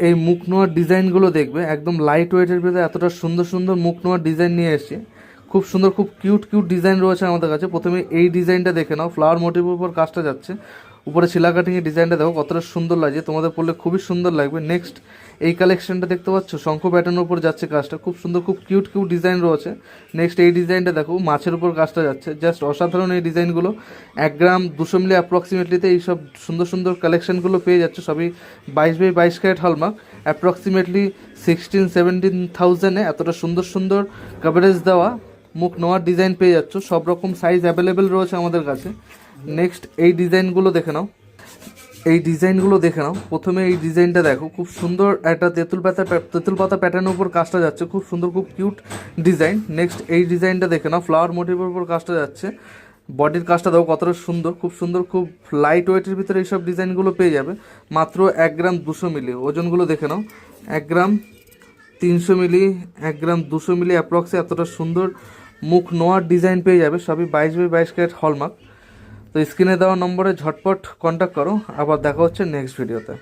এই মুখ নোয়ার ডিজাইনগুলো দেখবে, একদম লাইট ওয়েটের ভিতরে এতটা সুন্দর সুন্দর মুখ নোয়ার ডিজাইন নিয়ে এসেছি। খুব সুন্দর, খুব কিউট কিউট ডিজাইন রয়েছে আমাদের কাছে। প্রথমে এই ডিজাইনটা দেখে নাও, ফ্লাওয়ার মোটিভের উপর কাজটা যাচ্ছে। উপরে শিলা কাটিংয়ের ডিজাইনটা দেখো কতটা সুন্দর লাগছে, তোমাদের পরলে খুবই সুন্দর লাগবে। নেক্সট এই কালেকশনটা দেখতে পাচ্ছ, শঙ্খ প্যাটার্নের উপর যাচ্ছে কাজটা, খুব সুন্দর, খুব কিউট কিউট ডিজাইন রয়েছে। নেক্সট এই ডিজাইনটা দেখো, মাছের উপর কাজটা যাচ্ছে, জাস্ট অসাধারণ এই ডিজাইনগুলো। 1 গ্রাম 200 মিলি অ্যাপ্রক্সিমেটলিতে এই সব সুন্দর সুন্দর কালেকশনগুলো পেয়ে যাচ্ছে, সবই 22 বাই 22 ক্যারেট হলমার্ক। অ্যাপ্রক্সিমেটলি 16-17,000-এ এতটা সুন্দর সুন্দর কভারেজ দেওয়া মুখ নোয়ার ডিজাইন পেয়ে যাচ্ছ। সব রকম সাইজ অ্যাভেলেবেল রয়েছে আমাদের কাছে। নেক্সট এই ডিজাইনগুলো দেখে নাও, এই ডিজাইনগুলো দেখে নাও। প্রথমে এই ডিজাইনটা দেখো, খুব সুন্দর একটা তেঁতুল পাতা প্যাটার্নের উপর কাজটা যাচ্ছে, খুব সুন্দর, খুব কিউট ডিজাইন। নেক্সট এই ডিজাইনটা দেখে নাও, ফ্লাওয়ার মোটিভের উপর কাজটা যাচ্ছে। বডির কাজটা দেখো কতটা সুন্দর, খুব সুন্দর, খুব লাইট ওয়েটের ভিতরে এইসব ডিজাইনগুলো পেয়ে যাবে মাত্র 1 গ্রাম 200 মিলি। ওজনগুলো দেখে নাও, 1 গ্রাম 300 মিলি, 1 গ্রাম 200 মিলি অ্যাপ্রক্সে এতটা সুন্দর মুখ নোয়ার ডিজাইন পেয়ে যাবে, সবই 22 বাই 22 ক্যারেট হলমার্ক। তো স্ক্রিনে দেওয়া নম্বরে ঝটপট কন্ট্যাক্ট করো। আবার দেখা হচ্ছে নেক্সট ভিডিওতে।